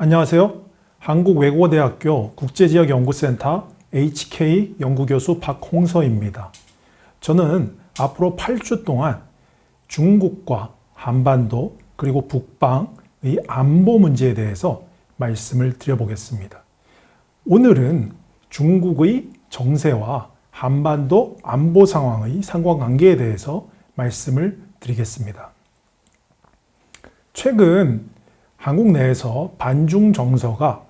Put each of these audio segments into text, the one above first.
안녕하세요. 한국외국어대학교 국제지역연구센터 HK 연구교수 박홍서입니다. 저는 앞으로 8주 동안 중국과 한반도 그리고 북방의 안보 문제에 대해서 말씀을 드려보겠습니다. 오늘은 중국의 정세와 한반도 안보 상황의 상관관계에 대해서 말씀을 드리겠습니다. 최근 한국 내에서 반중 정서가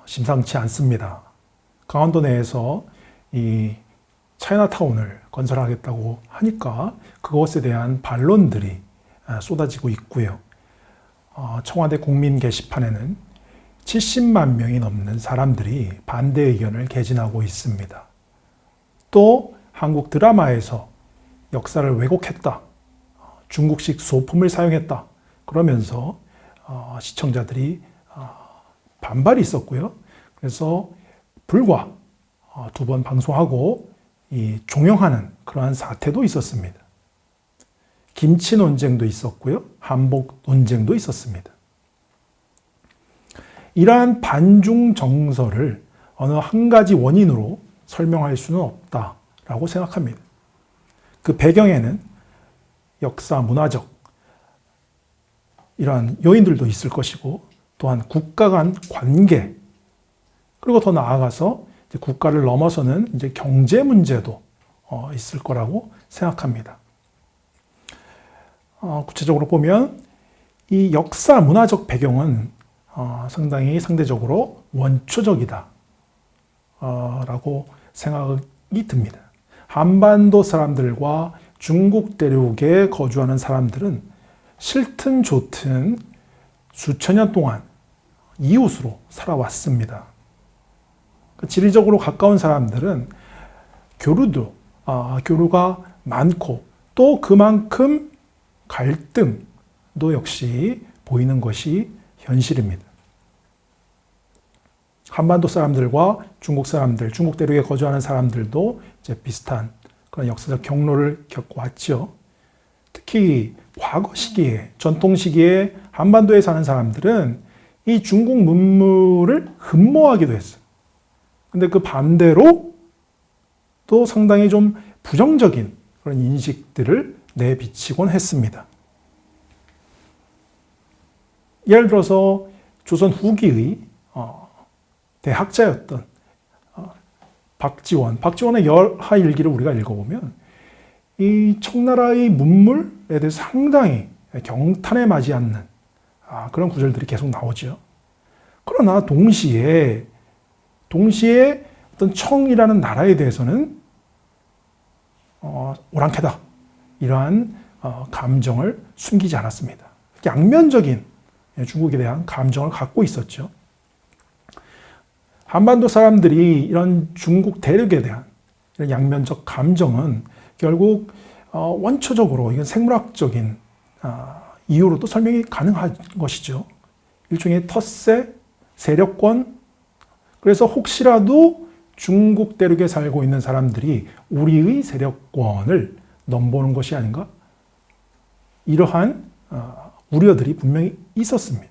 심상치 않습니다. 강원도 내에서 이 차이나타운을 건설하겠다고 하니까 그것에 대한 반론들이 쏟아지고 있고요. 청와대 국민 게시판에는 70만 명이 넘는 사람들이 반대 의견을 개진하고 있습니다. 또 한국 드라마에서 역사를 왜곡했다, 중국식 소품을 사용했다 그러면서 시청자들이 반발이 있었고요. 그래서 불과 2번 방송하고 종영하는 그러한 사태도 있었습니다. 김치 논쟁도 있었고요. 한복 논쟁도 있었습니다. 이러한 반중 정서를 어느 한 가지 원인으로 설명할 수는 없다라고 생각합니다. 그 배경에는 역사, 문화적 이러한 요인들도 있을 것이고 또한 국가 간 관계 그리고 더 나아가서 국가를 넘어서는 이제 경제 문제도 있을 거라고 생각합니다. 구체적으로 보면 이 역사 문화적 배경은 상당히 상대적으로 원초적이다 라고 생각이 듭니다. 한반도 사람들과 중국 대륙에 거주하는 사람들은 싫든 좋든 수천 년 동안 이웃으로 살아왔습니다. 지리적으로 가까운 사람들은 교류가 많고 또 그만큼 갈등도 역시 보이는 것이 현실입니다. 한반도 사람들과 중국 사람들, 중국 대륙에 거주하는 사람들도 이제 비슷한 그런 역사적 경로를 겪어왔죠. 특히 과거 시기에, 전통 시기에 한반도에 사는 사람들은 이 중국 문물을 흠모하기도 했어요. 근데 그 반대로 또 상당히 좀 부정적인 그런 인식들을 내비치곤 했습니다. 예를 들어서 조선 후기의 대학자였던 박지원의 열하일기를 우리가 읽어보면 이 청나라의 문물에 대해서 상당히 경탄에 맞지 않는 그런 구절들이 계속 나오죠. 그러나 동시에 어떤 청이라는 나라에 대해서는 오랑캐다 이러한 감정을 숨기지 않았습니다. 양면적인 중국에 대한 감정을 갖고 있었죠. 한반도 사람들이 이런 중국 대륙에 대한 이런 양면적 감정은 결국 원초적으로 이건 생물학적인 이유로도 설명이 가능한 것이죠. 일종의 텃세, 세력권. 그래서 혹시라도 중국 대륙에 살고 있는 사람들이 우리의 세력권을 넘보는 것이 아닌가? 이러한 우려들이 분명히 있었습니다.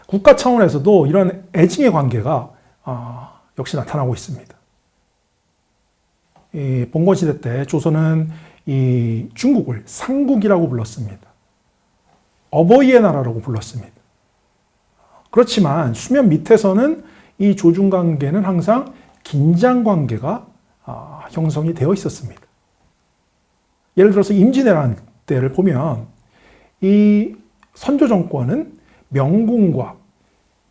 국가 차원에서도 이런 애증의 관계가 역시 나타나고 있습니다. 이 봉건시대 때 조선은 이 중국을 상국이라고 불렀습니다. 어버이의 나라라고 불렀습니다. 그렇지만 수면 밑에서는 이 조중관계는 항상 긴장관계가 형성이 되어 있었습니다. 예를 들어서 임진왜란 때를 보면 이 선조 정권은 명군과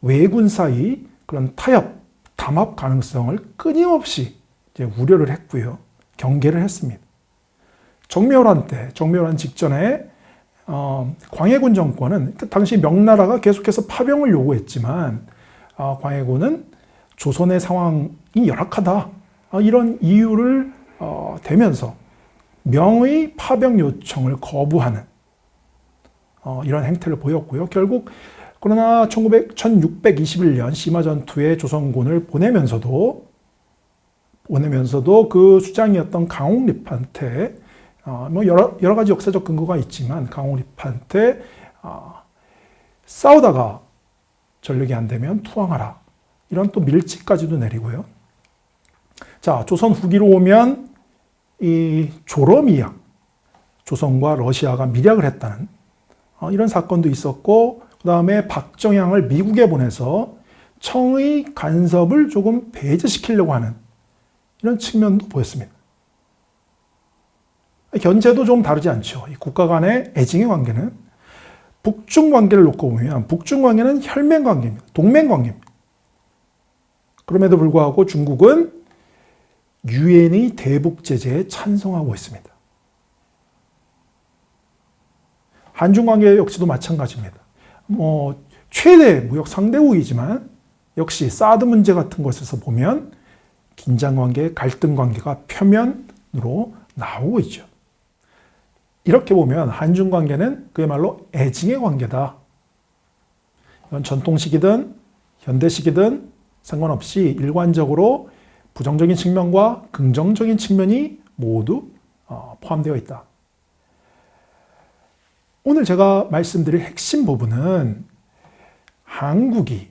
왜군 사이 그런 타협, 담합 가능성을 끊임없이 이제 우려를 했고요. 경계를 했습니다. 정묘란 직전에 광해군 정권은 당시 명나라가 계속해서 파병을 요구했지만 광해군은 조선의 상황이 열악하다 이런 이유를 대면서 명의 파병 요청을 거부하는 이런 행태를 보였고요. 결국 그러나 1621년 심화전투에 조선군을 보내면서도 그 수장이었던 강홍립한테 뭐 여러 가지 역사적 근거가 있지만 강홍립한테 싸우다가 전력이 안 되면 투항하라. 이런 또 밀지까지도 내리고요. 자, 조선 후기로 오면 이 조러미약, 조선과 러시아가 밀약을 했다는 이런 사건도 있었고, 그 다음에 박정향을 미국에 보내서 청의 간섭을 조금 배제시키려고 하는 이런 측면도 보였습니다. 현재도 좀 다르지 않죠. 이 국가 간의 애증의 관계는 북중 관계를 놓고 보면 북중 관계는 혈맹 관계입니다. 동맹 관계입니다. 그럼에도 불구하고 중국은 유엔의 대북 제재에 찬성하고 있습니다. 한중 관계 역시도 마찬가지입니다. 최대 무역 상대국이지만 역시 사드 문제 같은 것에서 보면 긴장 관계, 갈등 관계가 표면으로 나오고 있죠. 이렇게 보면 한중 관계는 그야말로 애증의 관계다. 이건 전통식이든 현대식이든 상관없이 일관적으로 부정적인 측면과 긍정적인 측면이 모두 포함되어 있다. 오늘 제가 말씀드릴 핵심 부분은 한국이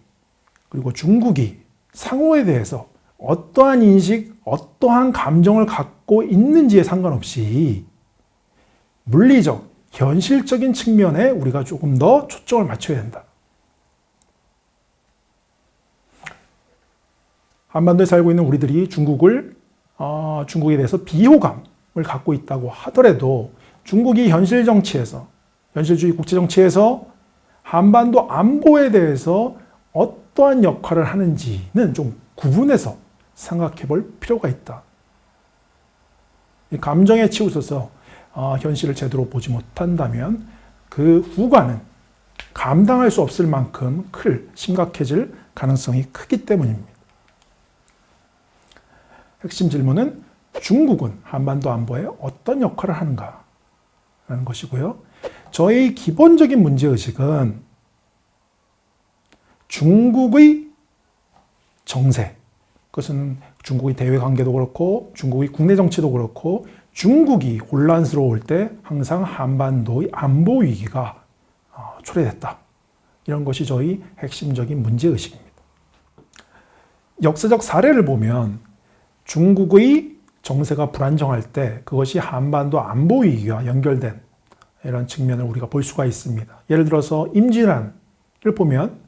그리고 중국이 상호에 대해서 어떠한 인식, 어떠한 감정을 갖고 있는지에 상관없이 물리적, 현실적인 측면에 우리가 조금 더 초점을 맞춰야 된다. 한반도에 살고 있는 우리들이 중국에 대해서 비호감을 갖고 있다고 하더라도 중국이 현실 정치에서, 현실주의 국제 정치에서 한반도 안보에 대해서 어떠한 역할을 하는지는 좀 구분해서 생각해 볼 필요가 있다. 감정에 치우쳐서 현실을 제대로 보지 못한다면 그 후과는 감당할 수 없을 만큼 심각해질 가능성이 크기 때문입니다. 핵심 질문은 중국은 한반도 안보에 어떤 역할을 하는가 라는 것이고요. 저의 기본적인 문제의식은 중국의 정세, 그것은 중국의 대외 관계도 그렇고 중국의 국내 정치도 그렇고 중국이 혼란스러울 때 항상 한반도의 안보 위기가 초래됐다. 이런 것이 저희 핵심적인 문제의식입니다. 역사적 사례를 보면 중국의 정세가 불안정할 때 그것이 한반도 안보 위기와 연결된 이런 측면을 우리가 볼 수가 있습니다. 예를 들어서 임진왜란을 보면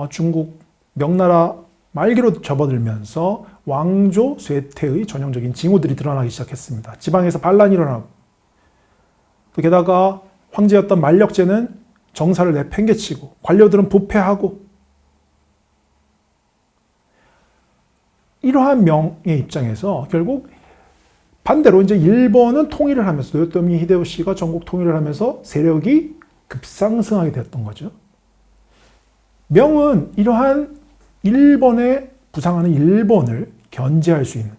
중국 명나라 말기로 접어들면서 왕조 쇠퇴의 전형적인 징후들이 드러나기 시작했습니다. 지방에서 반란이 일어나고 또 게다가 황제였던 만력제는 정사를 내팽개치고 관료들은 부패하고 이러한 명의 입장에서 결국 반대로 이제 일본은 통일을 하면서 도요토미 히데요시가 전국 통일을 하면서 세력이 급상승하게 되었던 거죠. 명은 이러한 일본에 부상하는 일본을 견제할 수 있는,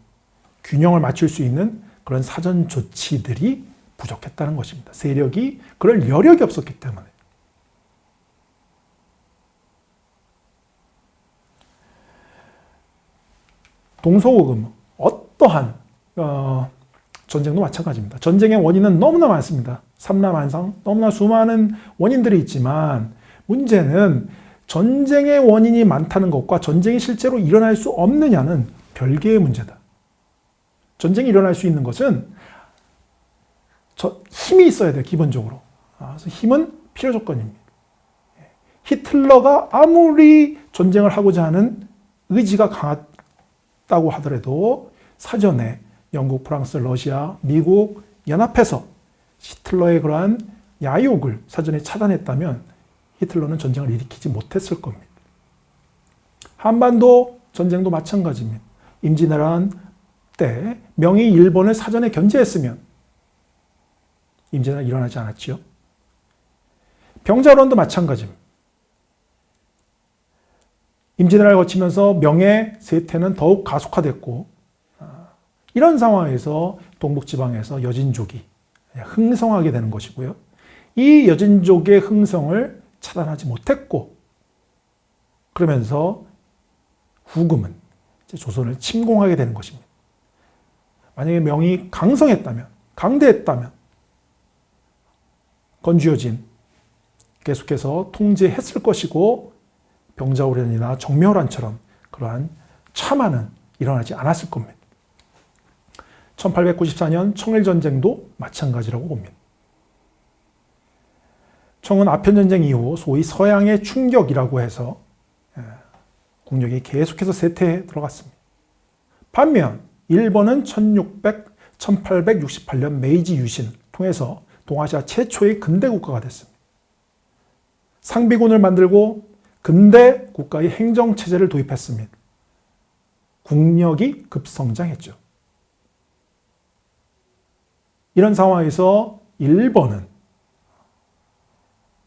균형을 맞출 수 있는 그런 사전 조치들이 부족했다는 것입니다. 세력이 그럴 여력이 없었기 때문에. 동서고금 어떠한 전쟁도 마찬가지입니다. 전쟁의 원인은 너무나 많습니다. 삼라만상 너무나 수많은 원인들이 있지만 문제는 전쟁의 원인이 많다는 것과 전쟁이 실제로 일어날 수 없느냐는 별개의 문제다. 전쟁이 일어날 수 있는 것은 힘이 있어야 돼요, 기본적으로. 그래서 힘은 필요 조건입니다. 히틀러가 아무리 전쟁을 하고자 하는 의지가 강하다고 하더라도 사전에 영국, 프랑스, 러시아, 미국 연합해서 히틀러의 그러한 야욕을 사전에 차단했다면 히틀러는 전쟁을 일으키지 못했을 겁니다. 한반도 전쟁도 마찬가지입니다. 임진왜란 때 명이 일본을 사전에 견제했으면 임진왜란이 일어나지 않았지요. 병자론도 마찬가지입니다. 임진왜란을 거치면서 명의 쇠퇴는 더욱 가속화됐고 이런 상황에서 동북지방에서 여진족이 흥성하게 되는 것이고요. 이 여진족의 흥성을 차단하지 못했고 그러면서 후금은 이제 조선을 침공하게 되는 것입니다. 만약에 명이 강성했다면, 강대했다면 건주여진 계속해서 통제했을 것이고 병자호련이나 정묘호란처럼 그러한 참화는 일어나지 않았을 겁니다. 1894년 청일전쟁도 마찬가지라고 봅니다. 청은 아편전쟁 이후 소위 서양의 충격이라고 해서 국력이 계속해서 쇠퇴해 들어갔습니다. 반면 일본은 1868년 메이지 유신 통해서 동아시아 최초의 근대 국가가 됐습니다. 상비군을 만들고 근대 국가의 행정체제를 도입했습니다. 국력이 급성장했죠. 이런 상황에서 일본은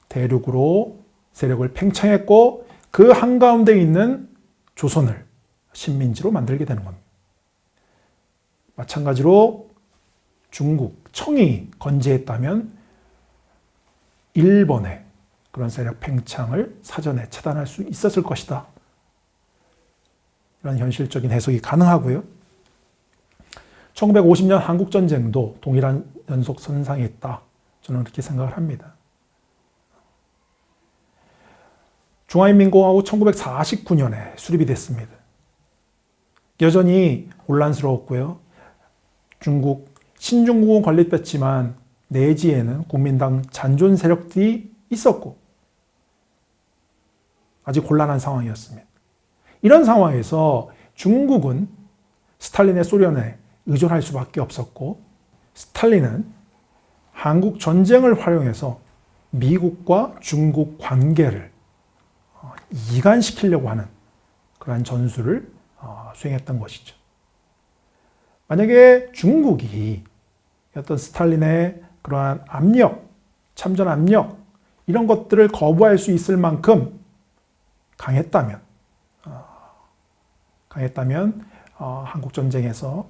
대륙으로 세력을 팽창했고 그 한가운데 있는 조선을 식민지로 만들게 되는 겁니다. 마찬가지로 중국, 청이 건재했다면 일본의 그런 세력 팽창을 사전에 차단할 수 있었을 것이다. 이런 현실적인 해석이 가능하고요. 1950년 한국전쟁도 동일한 연속선상에 있다. 저는 그렇게 생각을 합니다. 중화인민공화국 1949년에 수립이 됐습니다. 여전히 혼란스러웠고요. 신중국은 건립됐지만 내지에는 국민당 잔존 세력들이 있었고 아직 곤란한 상황이었습니다. 이런 상황에서 중국은 스탈린의 소련에 의존할 수밖에 없었고 스탈린은 한국 전쟁을 활용해서 미국과 중국 관계를 이간시키려고 하는 그러한 전술을 수행했던 것이죠. 만약에 중국이 어떤 스탈린의 그러한 압력, 참전 압력 이런 것들을 거부할 수 있을 만큼 강했다면 한국전쟁에서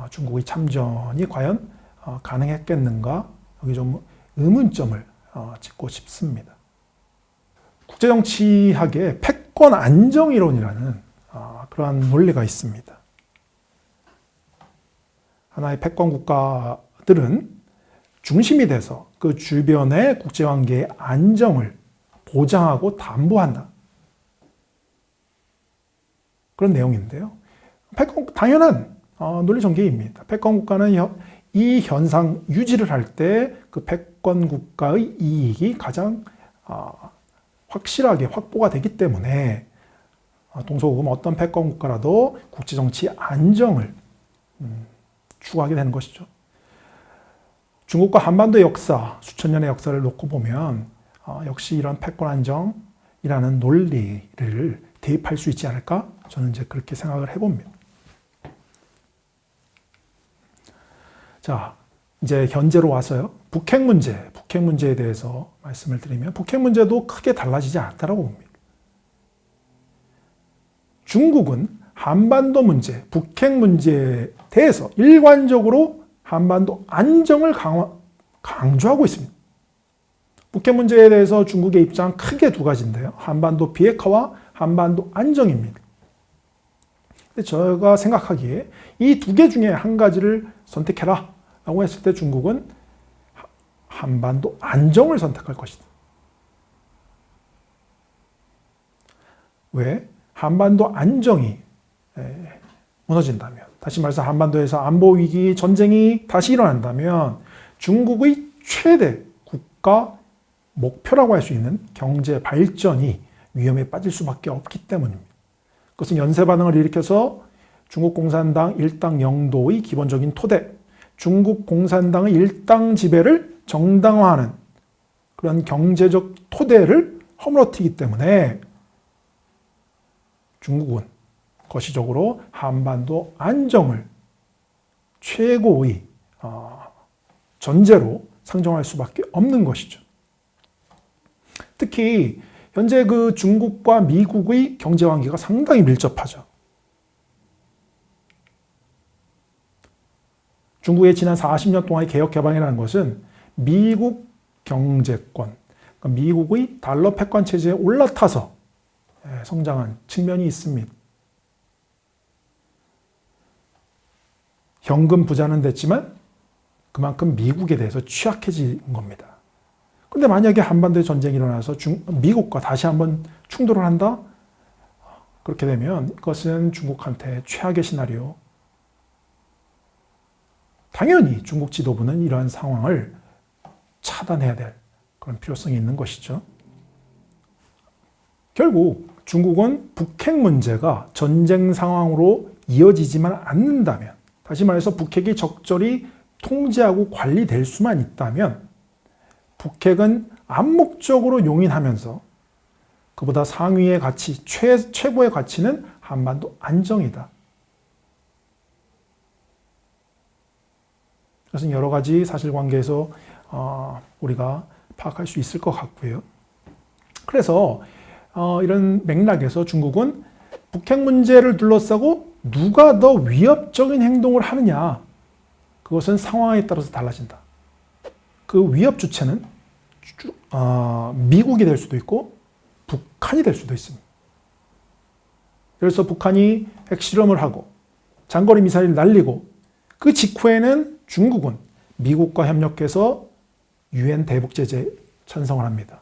중국의 참전이 과연 가능했겠는가 여기 좀 의문점을 짚고 싶습니다. 국제정치학에 패권 안정이론이라는 그러한 논리가 있습니다. 하나의 패권 국가들은 중심이 돼서 그 주변의 국제관계의 안정을 보장하고 담보한다. 그런 내용인데요. 당연한 논리 전개입니다. 패권 국가는 이 현상 유지를 할 때 그 패권 국가의 이익이 가장 확실하게 확보가 되기 때문에 동서고금 어떤 패권 국가라도 국제정치 안정을 추구하게 되는 것이죠. 중국과 한반도의 역사, 수천 년의 역사를 놓고 보면 역시 이런 패권 안정이라는 논리를 대입할 수 있지 않을까? 저는 이제 그렇게 생각을 해봅니다. 자, 이제 현재로 와서요. 북핵 문제에 대해서 말씀을 드리면 북핵 문제도 크게 달라지지 않았다고 봅니다. 중국은 한반도 문제, 북핵 문제에 대해서 일관적으로 한반도 안정을 강조하고 있습니다. 북핵 문제에 대해서 중국의 입장은 크게 두 가지인데요. 한반도 비핵화와 한반도 안정입니다. 근데 제가 생각하기에 이 두 개 중에 한 가지를 선택해라 라고 했을 때 중국은 한반도 안정을 선택할 것이다. 왜? 한반도 안정이 무너진다면, 다시 말해서 한반도에서 안보 위기, 전쟁이 다시 일어난다면 중국의 최대 국가 목표라고 할 수 있는 경제 발전이 위험에 빠질 수밖에 없기 때문입니다. 그것은 연쇄 반응을 일으켜서 중국 공산당 일당 영도의 기본적인 토대, 중국 공산당의 일당 지배를 정당화하는 그런 경제적 토대를 허물어뜨리기 때문에 중국은 거시적으로 한반도 안정을 최고의 전제로 상정할 수밖에 없는 것이죠. 특히 현재 그 중국과 미국의 경제 관계가 상당히 밀접하죠. 중국의 지난 40년 동안의 개혁 개방이라는 것은 미국 경제권, 그러니까 미국의 달러 패권 체제에 올라타서 성장한 측면이 있습니다. 현금 부자는 됐지만 그만큼 미국에 대해서 취약해진 겁니다. 근데 만약에 한반도에 전쟁이 일어나서 미국과 다시 한번 충돌을 한다? 그렇게 되면 그것은 중국한테 최악의 시나리오. 당연히 중국 지도부는 이러한 상황을 차단해야 될 그런 필요성이 있는 것이죠. 결국 중국은 북핵 문제가 전쟁 상황으로 이어지지만 않는다면, 다시 말해서 북핵이 적절히 통제하고 관리될 수만 있다면 북핵은 암묵적으로 용인하면서 그보다 상위의 가치, 최고의 가치는 한반도 안정이다. 그것은 여러 가지 사실관계에서 우리가 파악할 수 있을 것 같고요. 그래서 이런 맥락에서 중국은 북핵 문제를 둘러싸고 누가 더 위협적인 행동을 하느냐, 그것은 상황에 따라서 달라진다. 그 위협 주체는 미국이 될 수도 있고 북한이 될 수도 있습니다. 그래서 북한이 핵실험을 하고 장거리 미사일을 날리고 그 직후에는 중국은 미국과 협력해서 유엔 대북 제재 찬성을 합니다.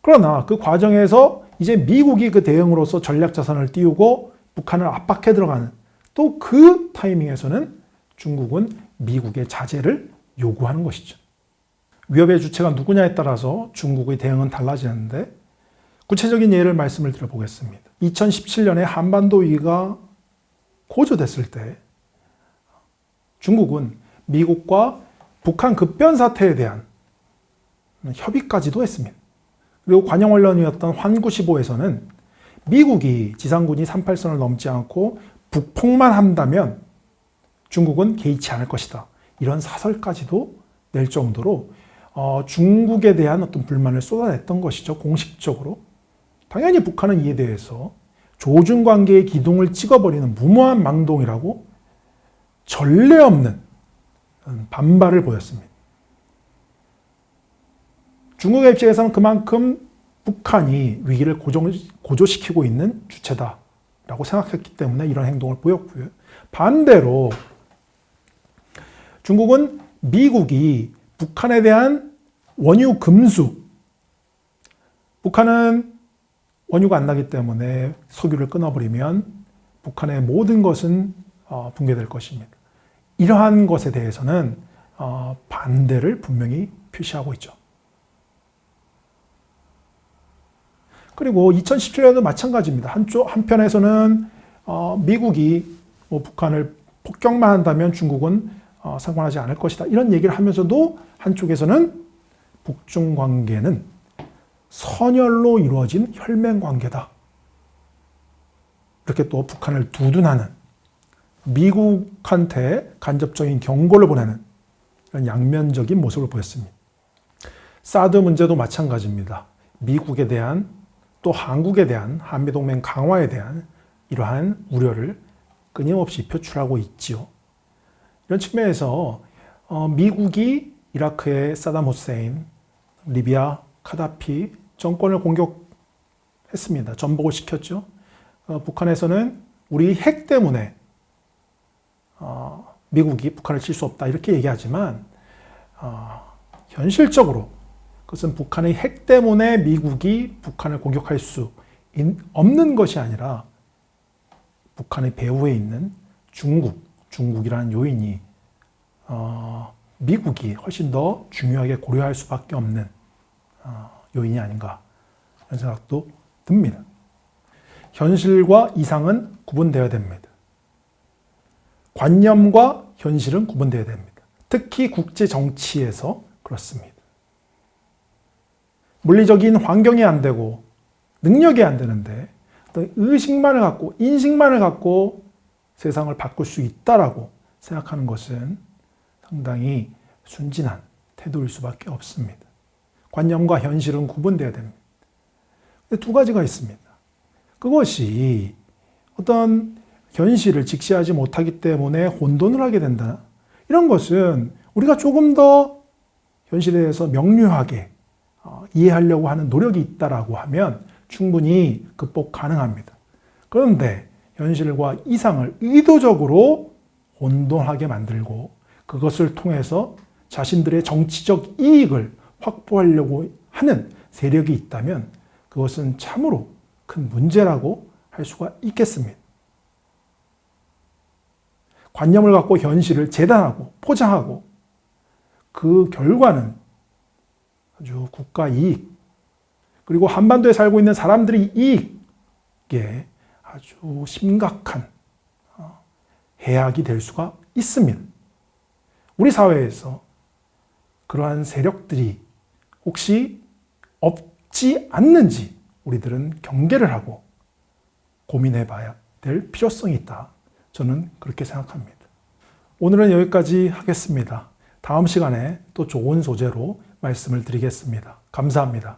그러나 그 과정에서 이제 미국이 그 대응으로서 전략 자산을 띄우고 북한을 압박해 들어가는, 또 그 타이밍에서는 중국은 미국의 자제를 요구하는 것이죠. 위협의 주체가 누구냐에 따라서 중국의 대응은 달라지는데, 구체적인 예를 말씀을 드려보겠습니다. 2017년에 한반도 위기가 고조됐을 때 중국은 미국과 북한 급변 사태에 대한 협의까지도 했습니다. 그리고 관영원론이었던 환구15에서는 미국이 지상군이 38선을 넘지 않고 북폭만 한다면 중국은 개의치 않을 것이다, 이런 사설까지도 낼 정도로 중국에 대한 어떤 불만을 쏟아냈던 것이죠. 공식적으로. 당연히 북한은 이에 대해서 조중관계의 기둥을 찍어버리는 무모한 망동이라고 전례 없는 반발을 보였습니다. 중국의 입장에서는 그만큼 북한이 위기를 고조시키고 있는 주체다라고 생각했기 때문에 이런 행동을 보였고요. 반대로 중국은 미국이 북한에 대한 원유 금수, 북한은 원유가 안 나기 때문에 석유를 끊어버리면 북한의 모든 것은 붕괴될 것입니다. 이러한 것에 대해서는 반대를 분명히 표시하고 있죠. 그리고 2017년도 마찬가지입니다. 한편에서는 미국이 북한을 폭격만 한다면 중국은 상관하지 않을 것이다, 이런 얘기를 하면서도 한쪽에서는 북중 관계는 선열로 이루어진 혈맹 관계다, 이렇게 또 북한을 두둔하는, 미국한테 간접적인 경고를 보내는 이런 양면적인 모습을 보였습니다. 사드 문제도 마찬가지입니다. 미국에 대한, 또 한국에 대한 한미동맹 강화에 대한 이러한 우려를 끊임없이 표출하고 있지요. 이런 측면에서 미국이 이라크의 사담 후세인, 리비아 카다피 정권을 공격했습니다. 전복을 시켰죠. 북한에서는 우리 핵 때문에 미국이 북한을 칠 수 없다, 이렇게 얘기하지만 현실적으로 그것은 북한의 핵 때문에 미국이 북한을 공격할 수 없는 것이 아니라 북한의 배후에 있는 중국이라는 요인이 미국이 훨씬 더 중요하게 고려할 수밖에 없는 요인이 아닌가, 이런 생각도 듭니다. 현실과 이상은 구분되어야 됩니다. 관념과 현실은 구분되어야 됩니다. 특히 국제 정치에서 그렇습니다. 물리적인 환경이 안 되고 능력이 안 되는데 어떤 의식만을 갖고, 인식만을 갖고 세상을 바꿀 수 있다라고 생각하는 것은 상당히 순진한 태도일 수밖에 없습니다. 관념과 현실은 구분되어야 됩니다. 두 가지가 있습니다. 그것이 어떤 현실을 직시하지 못하기 때문에 혼돈을 하게 된다, 이런 것은 우리가 조금 더 현실에 대해서 명료하게 이해하려고 하는 노력이 있다라고 하면 충분히 극복 가능합니다. 그런데 현실과 이상을 의도적으로 혼돈하게 만들고 그것을 통해서 자신들의 정치적 이익을 확보하려고 하는 세력이 있다면 그것은 참으로 큰 문제라고 할 할 수가 있겠습니다. 관념을 갖고 현실을 재단하고 포장하고 그 결과는 아주 국가 이익, 그리고 한반도에 살고 있는 사람들의 이익에 아주 심각한 해악이 될 수가 있습니다. 우리 사회에서 그러한 세력들이 혹시 없지 않는지 우리들은 경계를 하고 고민해 봐야 될 필요성이 있다. 저는 그렇게 생각합니다. 오늘은 여기까지 하겠습니다. 다음 시간에 또 좋은 소재로 말씀을 드리겠습니다. 감사합니다.